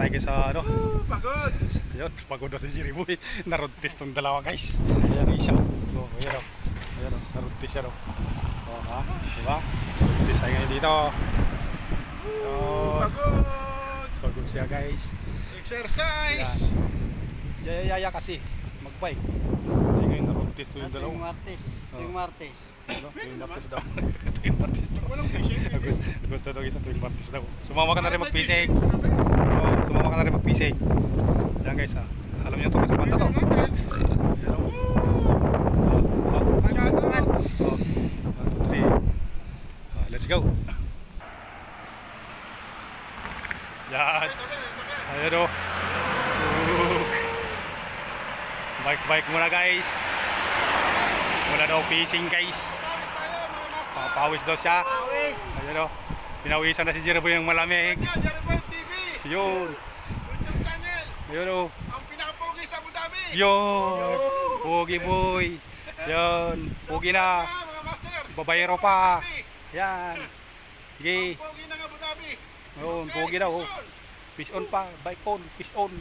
tayo guys sa ano. Pagod! Ayun, pagod na si Jerry Boy. Na-road test tong dalawa guys. Ayan ang isa. So, ayan o. Ayan o, na-road test yan o. O ha, diba? Road test tayo ngayon dito. Pagod! Pagod siya guys. Exercise! Yaya kasi mag-bike. Ay ngayon na-road test yung Ito dalawa. yung Martes. Ito yung Martes. Ano? Tuwing Martes daw. Tuwing Martes daw. Walang fishing. Gusto daw isa tuwing Martes daw. Sumama ka na rin mag-fishing. Oh, sumama ka na rin mag-fishing. Yan guys ha. Alam niyo to sa banda to. Yan o. Shoutouts! 1, 2, 3. Let's go. Yan. Ayan o. Bike muna guys. Muna daw fishing guys. Papawis daw siya. Pawis! Ayan o. Pinawisan na si Jerboy ng malamig. Jereboy TV! Yun. YouTube channel! Ayun o. Ang pinakapogi sa Abu Dhabi! Yun. Pogi boy. Yan. Pogi na. Mga master! Babayero pa. Yan. Sige. Pogi ng Abu Dhabi! Yun. Pogi daw. Fish on pa. Bike on. Fish on.